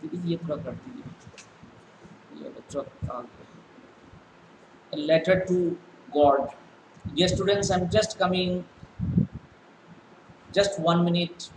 दीदी ये थोड़ा कर दीजिए, ये बच्चों का a letter to God. Dear students, I'm just coming, just 1 minute.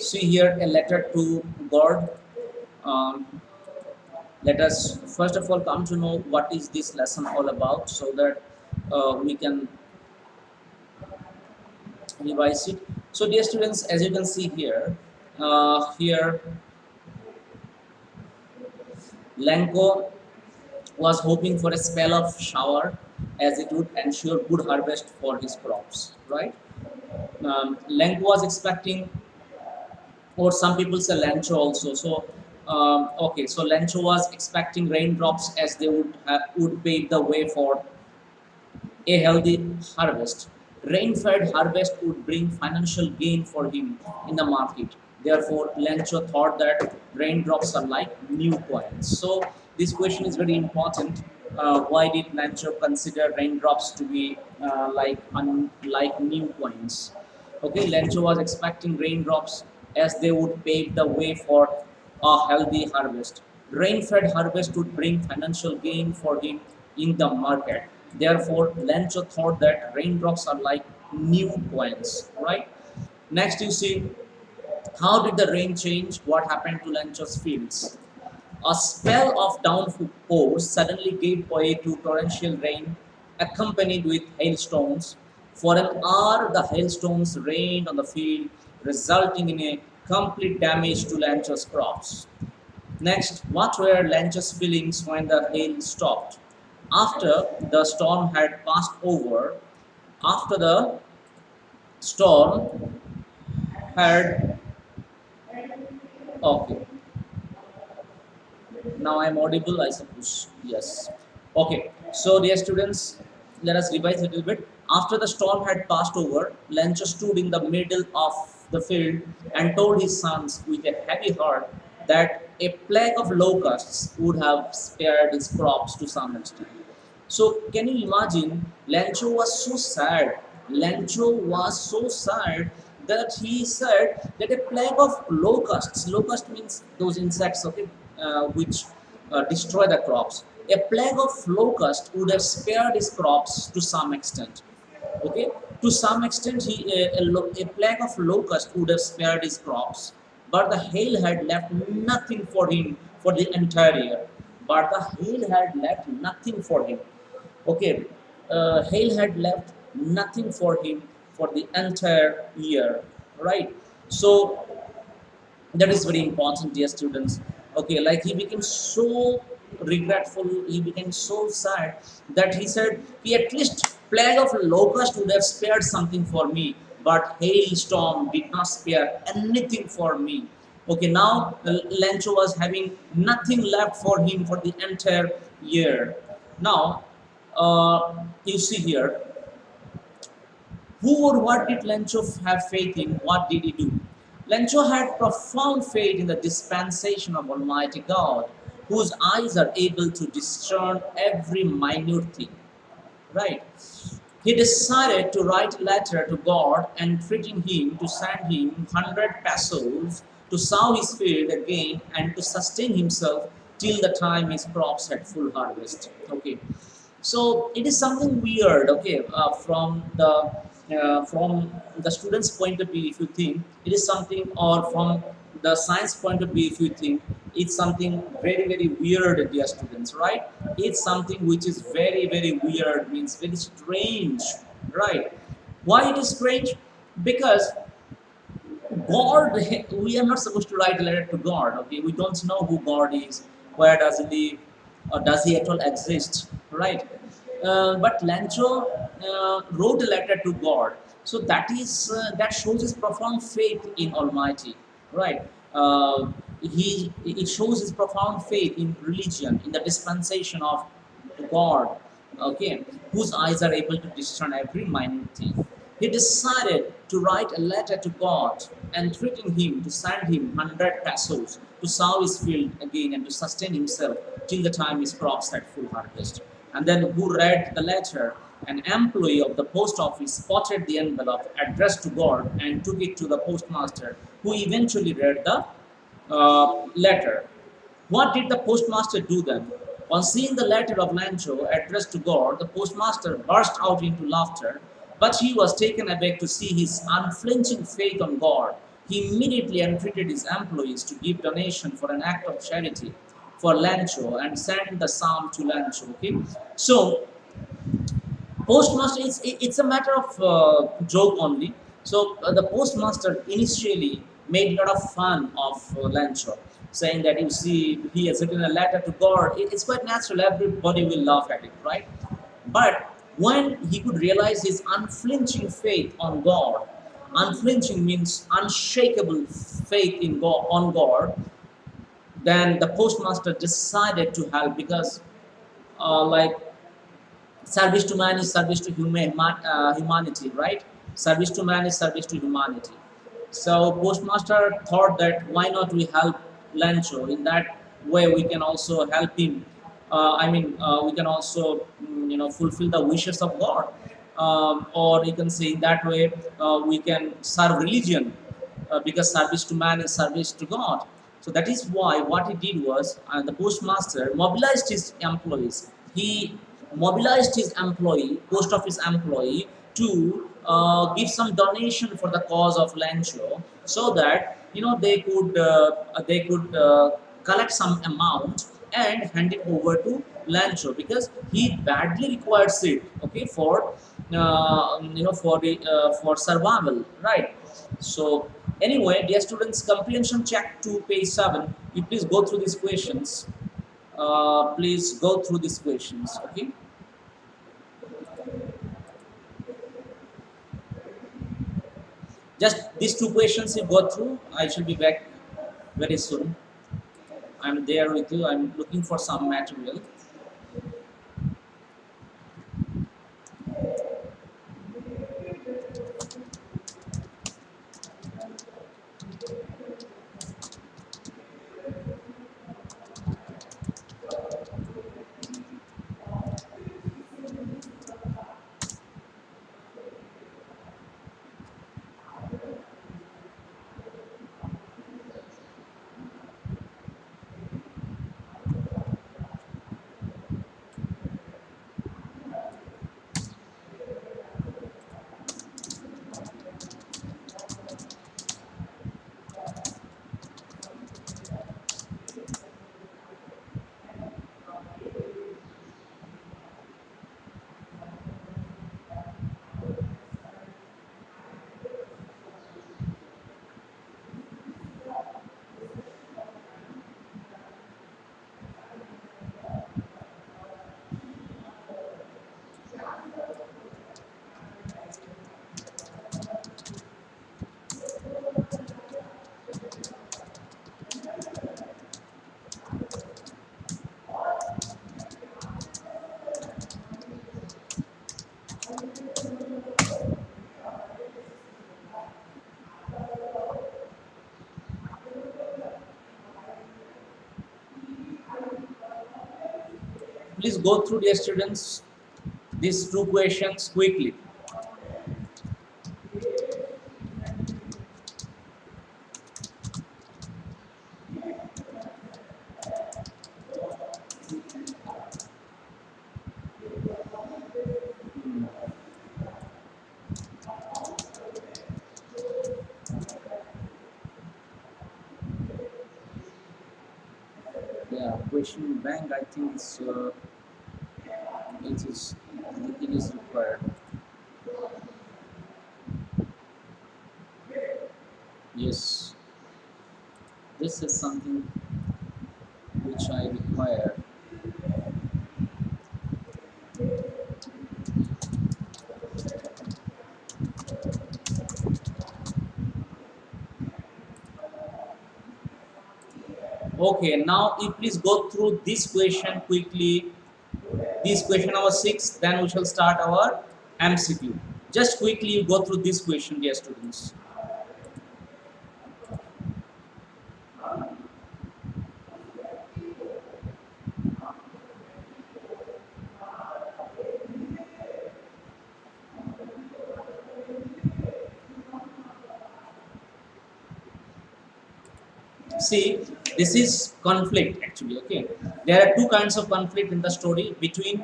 See here a letter to God. Um, Let us first of all come to know what is this lesson all about, so that we can revise it. So, dear students, as you can see here, here Lanko was hoping for a spell of shower, as it would ensure good harvest for his crops. Right? Lanko was expecting, or some people say Lancho also. So, okay, so Lancho was expecting raindrops, as they would pave the way for a healthy harvest. Rain-fed harvest would bring financial gain for him in the market. Therefore, Lencho thought that raindrops are like new coins. So this question is very important. Why did Lencho consider raindrops to be like new coins? Okay, Lencho was expecting raindrops, as they would pave the way for a healthy harvest. Rain-fed harvest would bring financial gain for him in the market. Therefore, Lencho thought that raindrops are like new coins, right? Next, you see, how did the rain change? What happened to Lencho's fields? A spell of downpours suddenly gave way to torrential rain, accompanied with hailstones. For an hour, the hailstones rained on the field, resulting in a complete damage to Lancho's crops. Next, what were Lanch's feelings when the hail stopped? After the storm had passed over, after the storm had, okay, now I'm audible, I suppose. Yes. Okay. So, dear students, let us revise a little bit. After the storm had passed over, Lancho stood in the middle of the field and told his sons with a heavy heart that a plague of locusts would have spared his crops to some extent. So can you imagine? Lancho was so sad. Lancho was so sad that he said that a plague of locusts. Locust means those insects, okay, which destroy the crops. A plague of locusts would have spared his crops to some extent. Okay, to some extent, a plague of locust would have spared his crops, but the hail had left nothing for him for the entire year. But the hail had left nothing for him. Okay, hail had left nothing for him for the entire year, right? So that is very important, dear students. Okay, like he became so regretful, he became so sad that he said he at least plague of locust would have spared something for me, but hailstorm did not spare anything for me. Okay, now Lancho was having nothing left for him for the entire year. Now you see here, who or what did Lencho have faith in? What did he do? Lencho had profound faith in the dispensation of Almighty God, whose eyes are able to discern every minute thing. Right? He decided to write a letter to God entreating him to send him 100 pesos to sow his field again and to sustain himself till the time his crops had full harvest. Okay, so it is something weird. Okay, from the student's point of view, if you think it is something, or from the science point of view, if you think it's something very very weird, dear students, right? It's something which is very very weird, means very strange, right? Why it is strange? Because God, we are not supposed to write a letter to God. Okay, we don't know who God is, where does he live, or does he at all exist, right? But Lancho wrote a letter to God, so that shows his profound faith in Almighty, right? He it shows his profound faith in religion, in the dispensation of God, okay, whose eyes are able to discern every minute thing. He decided to write a letter to God, entreating him to send him 100 pesos to sow his field again and to sustain himself till the time his crops had full harvest. And then, who read the letter? An employee of the post office spotted the envelope addressed to God and took it to the postmaster, who eventually read the letter. What did the postmaster do then? On seeing the letter of Lancho addressed to God, the postmaster burst out into laughter, but he was taken aback to see his unflinching faith on God. He immediately entreated his employees to give donation for an act of charity for Lancho and sent the sum to Lancho. Okay, so postmaster, it's a matter of joke only. So the postmaster initially made a lot of fun of Lancho, saying that you see he has written a letter to God. It's quite natural, everybody will laugh at it, right? But when he could realize his unflinching faith on God, unflinching means unshakable faith in God, on God, then the postmaster decided to help, because like, service to man is service to humanity, right? Service to man is service to humanity. So postmaster thought that why not we help Lancho? In that way, we can also help him. We can also fulfill the wishes of God, or you can say in that way we can serve religion, because service to man is service to God. So that is why what he did was, the postmaster mobilized his employees. He mobilized his post office employee, to give some donation for the cause of Lancho, so that they could collect some amount and hand it over to Lancho, because he badly requires it. Okay, for survival, right? So anyway, dear students, comprehension check to page 7. You please go through these questions. Please go through these questions. Okay. Just these two questions you go through. I shall be back very soon. I'm there with you. I'm looking for some material. please go through, dear students, these two questions quickly. Yeah, question bank, I think it is it is required. Yes, this is something which I require. Okay, now you please go through this question quickly. This question number 6, then we shall start our MCQ. Just quickly you go through this question, dear students. See, this is conflict actually. Okay, there are two kinds of conflict in the story between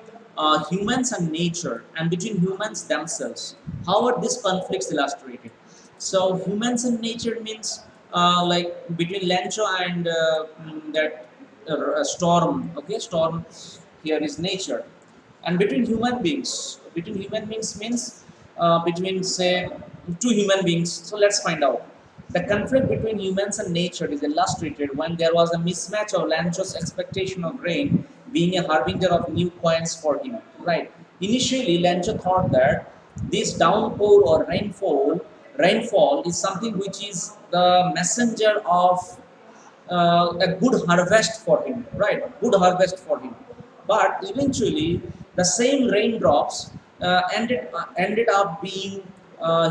humans and nature, and between humans themselves. How are these conflicts illustrated? So humans and nature means like between Lancho and that storm. Okay, storm here is nature, and between human beings means between say two human beings. So let's find out. The conflict between humans and nature is illustrated when there was a mismatch of Lancho's expectation of rain being a harbinger of new coins for him. Right. Initially, Lancho thought that this downpour or rainfall is something which is the messenger of a good harvest for him, right? Good harvest for him. But eventually, the same raindrops ended up being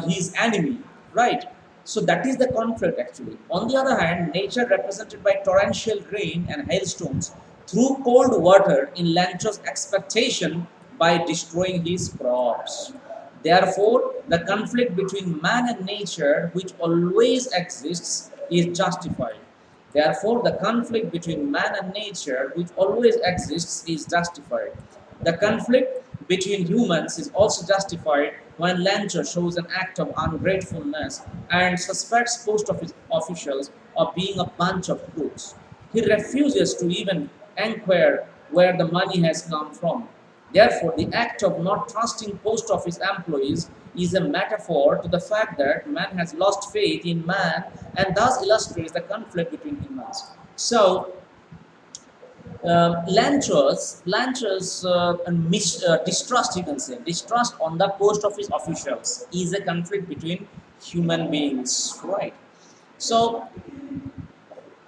his enemy, right? So that is the conflict actually. On the other hand, nature represented by torrential rain and hailstones threw cold water in Lancho's expectation by destroying his crops. Therefore, the conflict between man and nature, which always exists, is justified. Therefore, the conflict between man and nature, which always exists, is justified. The conflict between humans is also justified when Lancher shows an act of ungratefulness and suspects post office officials of being a bunch of crooks. He refuses to even inquire where the money has come from. Therefore, the act of not trusting post office employees is a metaphor to the fact that man has lost faith in man and thus illustrates the conflict between humans. So, Lanchos distrust, you can say, distrust on the post office officials is a conflict between human beings, right? So,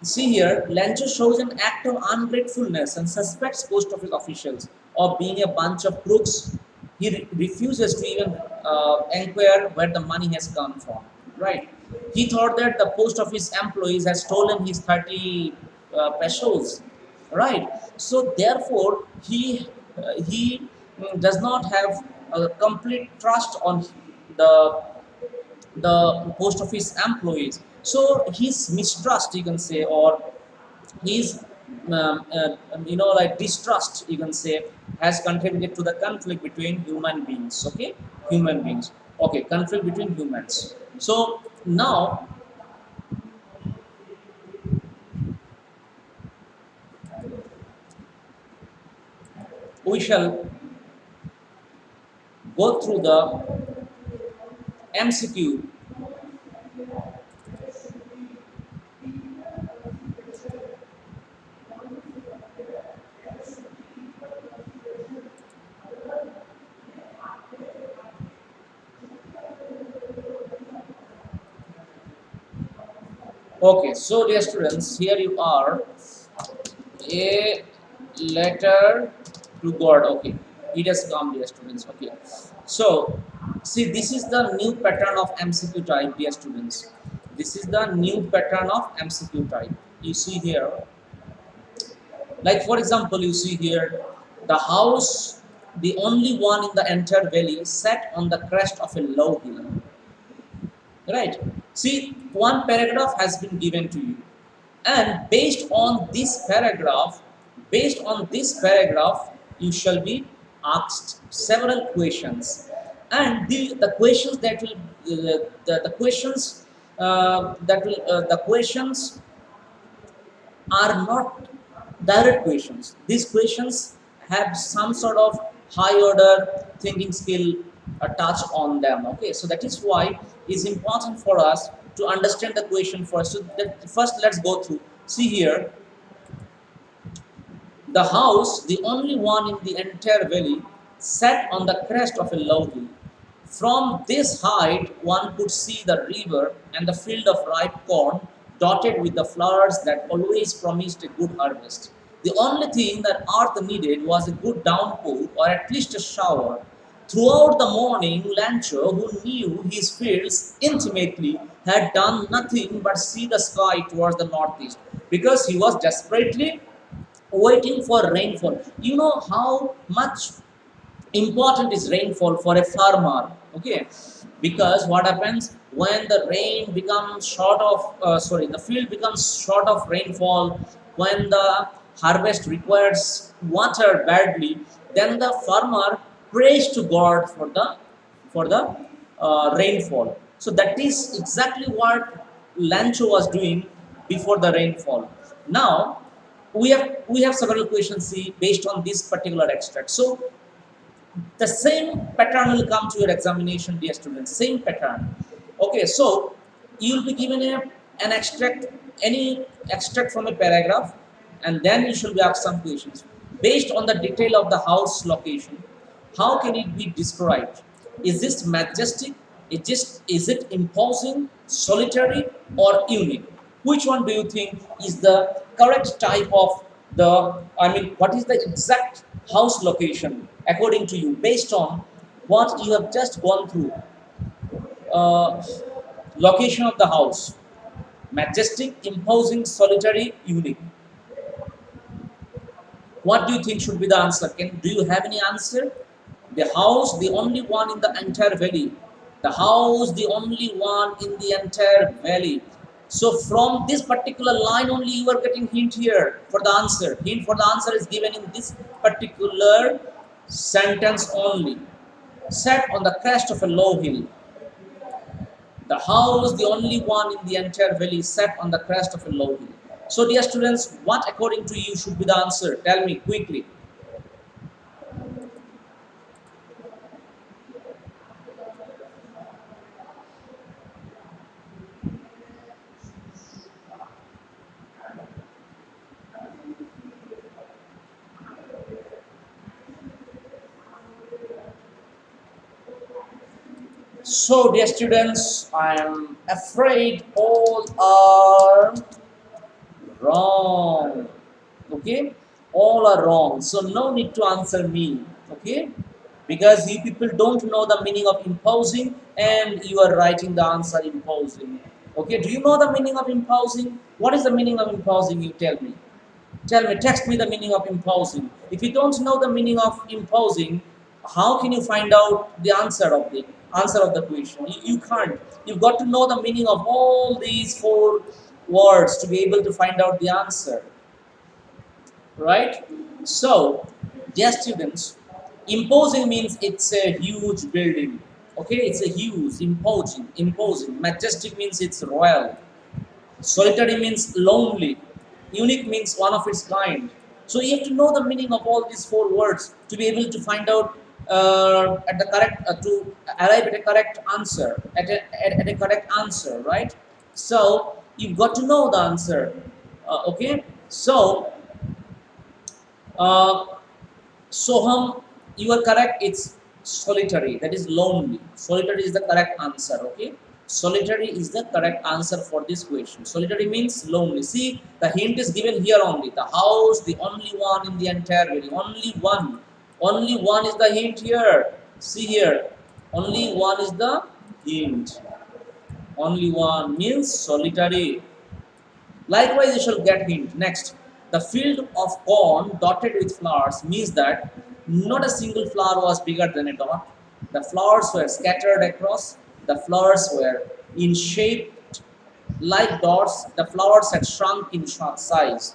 see here, Lancho shows an act of ungratefulness and suspects post office officials of being a bunch of crooks. He refuses to even inquire where the money has come from. Right? He thought that the post office employees has stolen his 30 pesos. Right? So therefore, he does not have a complete trust on the the post office employees. So his mistrust, you can say, or his like distrust, you can say, has contributed to the conflict between human beings. Okay, human beings. Okay, conflict between humans. So now we shall go through the MCQ. Okay, so dear students, here you are, a letter to God. Okay, it has come, dear students. Okay, so see, this is the new pattern of MCQ type, dear students. This is the new pattern of MCQ type. You see here, like for example, you see here, The house, the only one in the entire valley, sat on the crest of a low hill. Right? See, one paragraph has been given to you, and based on this paragraph, you shall be asked several questions, and the questions that will the questions that will the questions are not direct questions. These questions have some sort of high order thinking skill attached on them. Okay, so that is why it's important for us to understand the question first. So first, let's go through. See here, the house, the only one in the entire valley, sat on the crest of a low hill. From this height, one could see the river and the field of ripe corn dotted with the flowers that always promised a good harvest. The only thing that earth needed was a good downpour or at least a shower. Throughout the morning, Lancho, who knew his fields intimately, had done nothing but see the sky towards the northeast because he was desperately waiting for rainfall. You know how much important is rainfall for a farmer, okay? Because what happens when the rain becomes short of the field becomes short of rainfall, when the harvest requires water badly, then the farmer prays to God for the rainfall. So that is exactly what Lancho was doing before the rainfall. Now we have several questions see based on this particular extract. So the same pattern will come to your examination, dear students. Same pattern. Okay, so you will be given an extract, any extract from a paragraph, and then you should be asked some questions based on the detail of the house location. How can it be described? Is this majestic? Is it imposing, solitary, or unique? Which one do you think is the correct type of the? I mean, what is the exact house location according to you, based on what you have just gone through? Uh, Location of the house: majestic, imposing, solitary, unique. What do you think should be the answer? Do you have any answer? The house, the only one in the entire valley. The house, the only one in the entire valley. So from this particular line only, you are getting hint here for the answer. Hint for the answer is given in this particular sentence only. Sat on the crest of a low hill. The house, the only one in the entire valley, sat on the crest of a low hill. So, dear students, what according to you should be the answer? Tell me quickly. So, dear students, I am afraid all are wrong. Okay, all are wrong. So, no need to answer me. Okay, because you people don't know the meaning of imposing, and you are writing the answer imposing. Okay, do you know the meaning of imposing? What is the meaning of imposing? You tell me. Tell me, text me the meaning of imposing. If you don't know the meaning of imposing, how can you find out the answer of the question? You can't. You've got to know the meaning of all these four words to be able to find out the answer, right? So, dear students, imposing means it's a huge building. Okay, it's a huge, imposing. Majestic means it's royal. Solitary means lonely. Unique means one of its kind. So you have to know the meaning of all these four words to be able to find out at the correct to arrive at a correct answer at a correct answer, right? So you've got to know the answer. Okay. So uh, Soham, you are correct. It's solitary. That is lonely. Solitary is the correct answer. Okay. Solitary is the correct answer for this question. Solitary means lonely. See, the hint is given here only. The house, the only one in the entire valley. Only one. Only one is the hint here. See here. Only one is the hint. Only one means solitary. Likewise, you shall get hint. Next. The field of corn dotted with flowers means that not a single flower was bigger than a dot. The flowers were scattered across. The flowers were in shape like dots. The flowers had shrunk in size.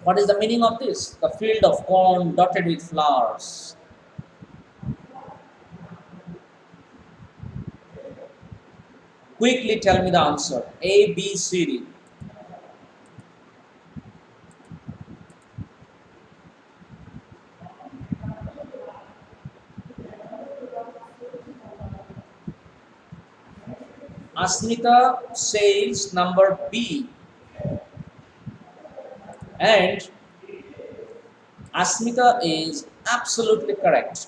What is the meaning of this? The field of corn dotted with flowers. Quickly tell me the answer. A, B, C, D. Asmita says number B, and Asmita is absolutely correct.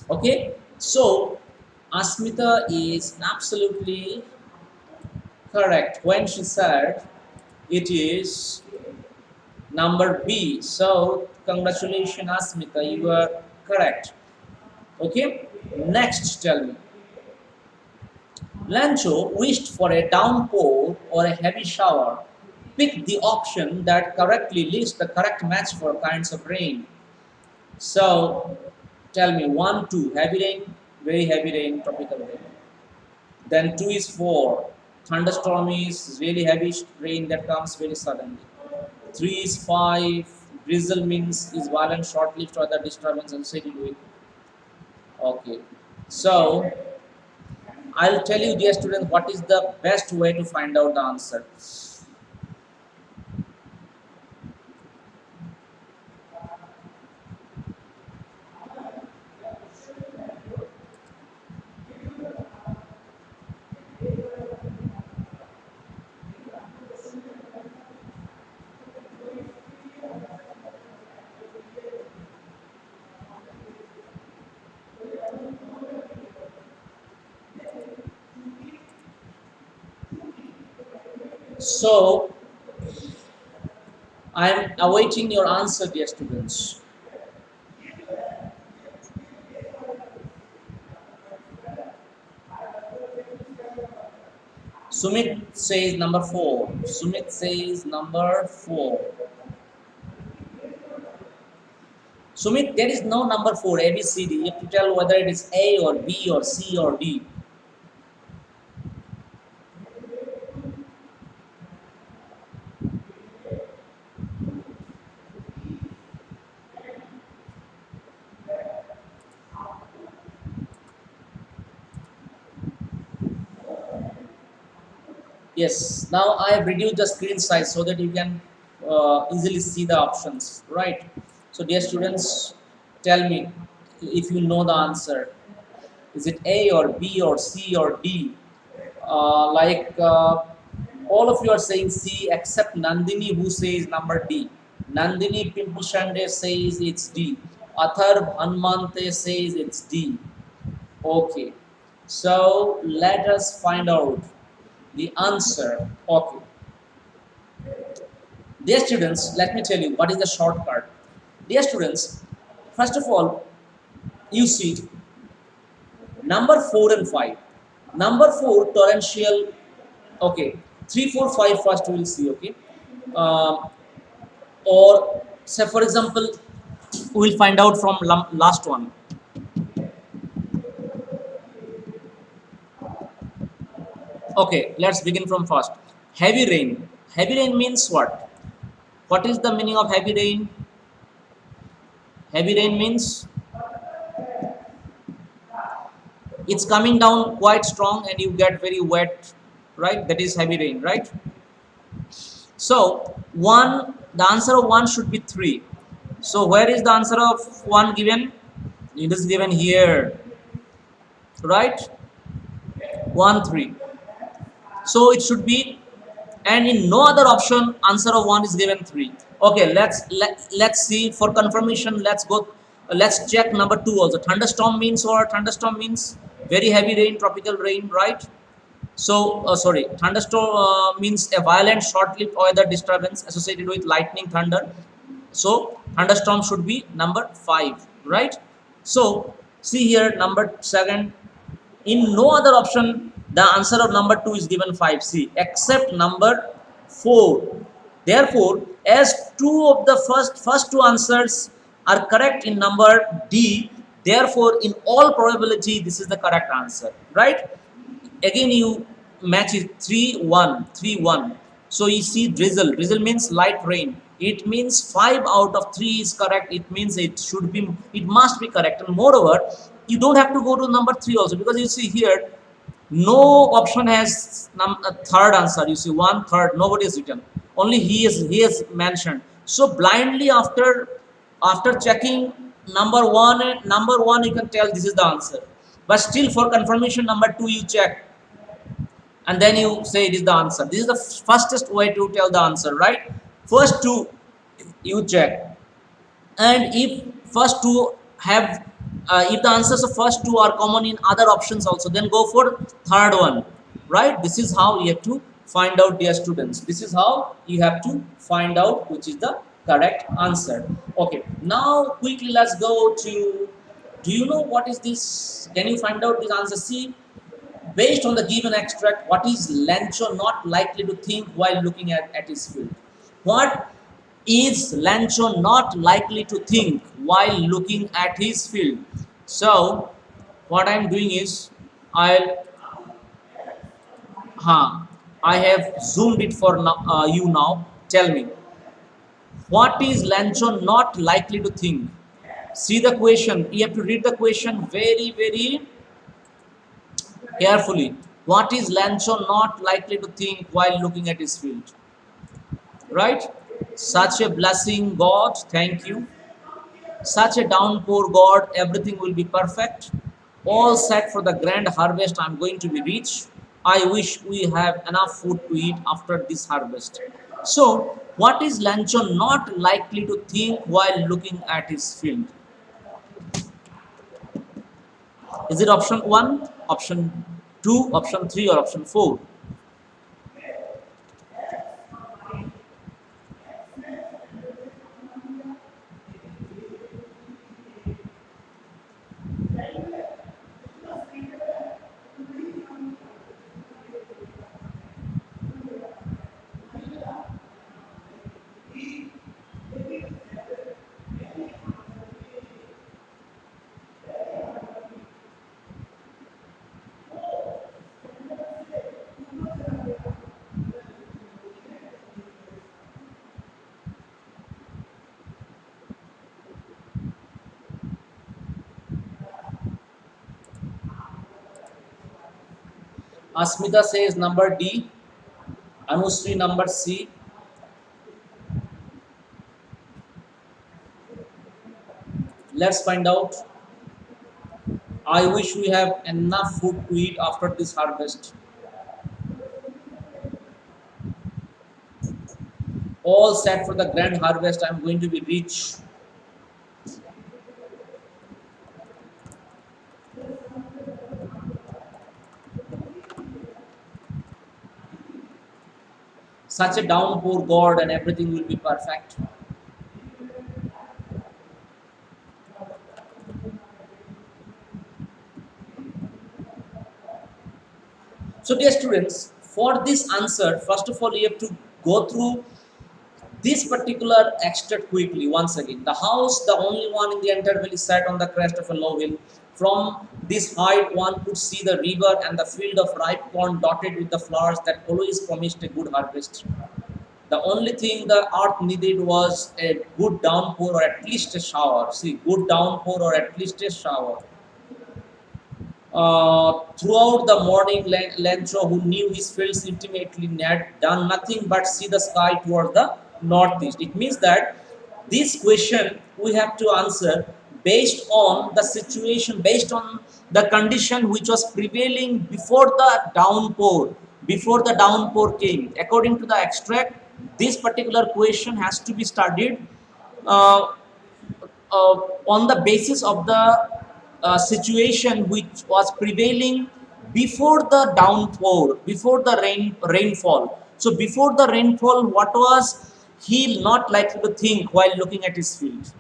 Okay, so Asmita is absolutely correct when she said it is number B. So congratulations, Asmita, you are correct. Okay, next tell me. Lancho wished for a downpour or a heavy shower. Pick the option that correctly lists the correct match for kinds of rain. So tell me 1, 2, heavy rain, very heavy rain, tropical rain. Then 2 is 4, thunderstorm is really heavy rain that comes very suddenly. 3 is 5, drizzle means is violent, short-lived weather disturbance associated with. Okay, so I'll tell you, dear students, what is the best way to find out the answer. So I'm awaiting your answer, dear students. Sumit says number 4. Sumit says number 4. Sumit, there is no number 4, A, B, C, D. You have to tell whether it is A or B or C or D. Yes, now I have reduced the screen size so that you can easily see the options, right? So dear students, tell me if you know the answer. Is it A or B or C or D? All of you are saying C except Nandini, who says number D. Nandini Pimpishande says it's D. Athar Hanmante says it's D. Okay, so let us find out the answer. Okay, dear students, let me tell you what is the shortcut. Dear students, first of all, you see number 4 and 5. Number 4, torrential. Okay, 3, 4, 5 first we will see. Okay, or say for example, we will find out from last one. Okay, let's begin from first. Heavy rain. Heavy rain means what? What is the meaning of heavy rain? Heavy rain means it's coming down quite strong and you get very wet, right? That is heavy rain, right? So the answer of 1 should be 3. So where is the answer of 1 given? It is given here, right? 1, 3. So it should be, and in no other option answer of 1 is given 3. Okay, let's see for confirmation. Let's check number 2 also. Thunderstorm means what? Thunderstorm means very heavy rain, tropical rain, right? So thunderstorm means a violent short-lived weather disturbance associated with lightning, thunder. So thunderstorm should be number 5, right? So see here number 7. In no other option the answer of number 2 is given 5C except number 4. Therefore As two of the first two answers are correct in number D, therefore in all probability this is the correct answer, right? Again you match it 3-1, 3-1. So you see drizzle means light rain. It means 5 out of 3 is correct. It means it must be correct. And moreover, you don't have to go to number 3 also, because you see here no option has a third answer. You see one third, nobody has written, only he has mentioned. So blindly after checking number one you can tell this is the answer, but still for confirmation number 2 you check, and then you say it is the answer. This is the fastest way to tell the answer, right? First two you check, and if first two have if the answers of first two are common in other options also, then go for third one, right? This is how you have to find out, dear students. This is how you have to find out which is the correct answer. Okay, now quickly let's go to, do you know what is this? Can you find out this answer? See, based on the given extract, what is Lancho not likely to think while looking at his field? What is Lancho not likely to think while looking at his field? So, what I'm doing is, I'll, I have zoomed it for you now. Tell me, what is Lancho not likely to think? See the question. You have to read the question very, very carefully. What is Lancho not likely to think while looking at his field? Right? Such a blessing, God, thank you. Such a downpour, God, everything will be perfect. All set for the grand harvest, I'm going to be rich. I wish we have enough food to eat after this harvest. So, what is Lancho not likely to think while looking at his field? Is it option 1, option 2, option 3, or option 4? Asmita says number D, Anusri number C. Let's find out. I wish we have enough food to eat after this harvest. All set for the grand harvest. I'm going to be rich. Such a downpour, God, and everything will be perfect. So, dear students, for this answer, first of all, you have to go through this particular extract quickly once again. The house, the only one in the entire valley, sat on the crest of a low hill. From this height, one could see the river and the field of ripe corn dotted with the flowers that always promised a good harvest. The only thing the earth needed was a good downpour or at least a shower. See, good downpour or at least a shower. Throughout the morning, Lencho, who knew his fields intimately, had done nothing but see the sky toward the northeast. It means that this question we have to answer based on the situation, based on the condition which was prevailing before the downpour came. According to the extract, this particular question has to be studied uh, on the basis of the situation which was prevailing before the downpour, before the rainfall. So before the rainfall, what was he not likely to think while looking at his field?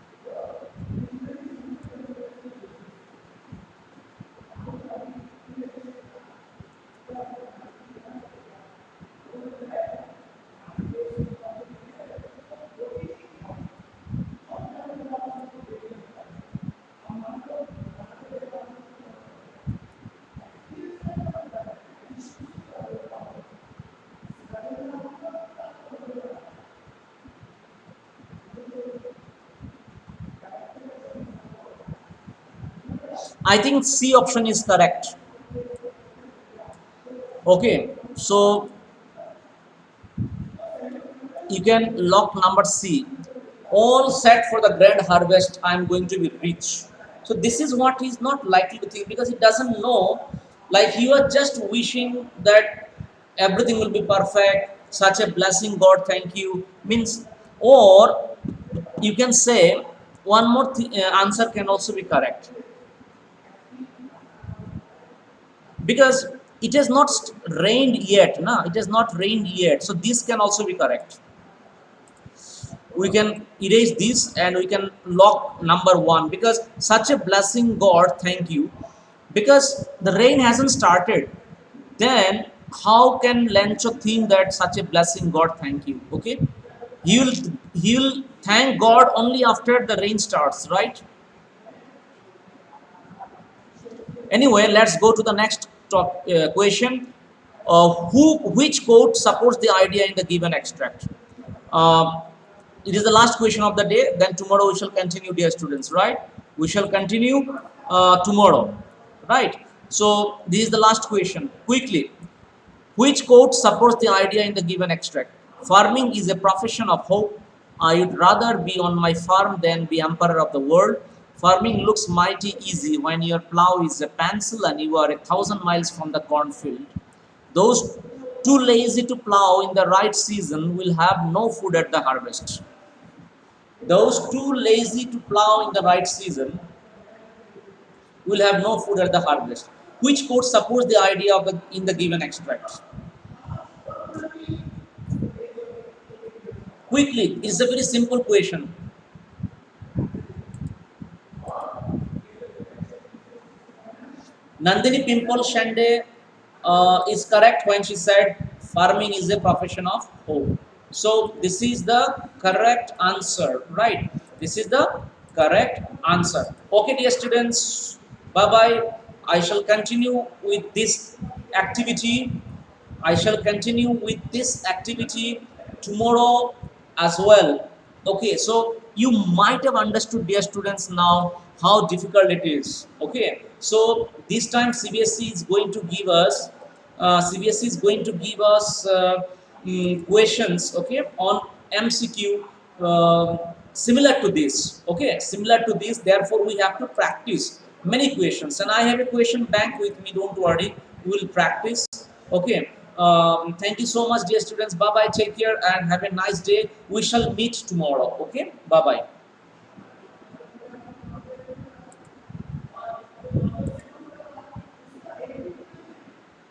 I think C option is correct. Okay, so you can lock number C. All set for the grand harvest. I am going to be rich. So this is what he's not likely to think, because he doesn't know. Like, you are just wishing that everything will be perfect. Such a blessing, God, thank you. Means, or you can say one more answer can also be correct, because it has not rained yet. No, it has not rained yet. So this can also be correct. We can erase this and we can lock number one, because such a blessing, God, thank you, because the rain hasn't started. Then how can Lencho think that such a blessing, God, thank you? Okay, he'll he'll thank God only after the rain starts, right? Anyway, let's go to the next question. Which quote supports the idea in the given extract? uh, it is the last question of the day. Then tomorrow we shall continue, dear students, right? We shall continue tomorrow, right? So this is the last question. Quickly, which quote supports the idea in the given extract? Farming is a profession of hope. I would rather be on my farm than be emperor of the world. Farming looks mighty easy when your plow is a pencil and you are 1,000 miles from the cornfield. Those too lazy to plow in the right season will have no food at the harvest. Those too lazy to plow in the right season will have no food at the harvest. Which quote supports the idea of the in the given extract? Quickly, it's a very simple question. Nandini Pimple Shande is correct when she said farming is a profession of hope. So this is the correct answer, right? This is the correct answer. Okay, dear students, bye bye. I shall continue with this activity. I shall continue with this activity tomorrow as well. Okay, so you might have understood, dear students, now how difficult it is. Okay, so this time CBSE is going to give us CBSE is going to give us questions, okay, on MCQ, similar to this. Okay, similar to this. Therefore, we have to practice many questions, and I have a question bank with me. Don't worry, we will practice. Okay. Thank you so much, dear students. Bye bye. Take care and have a nice day. We shall meet tomorrow. Okay. Bye bye.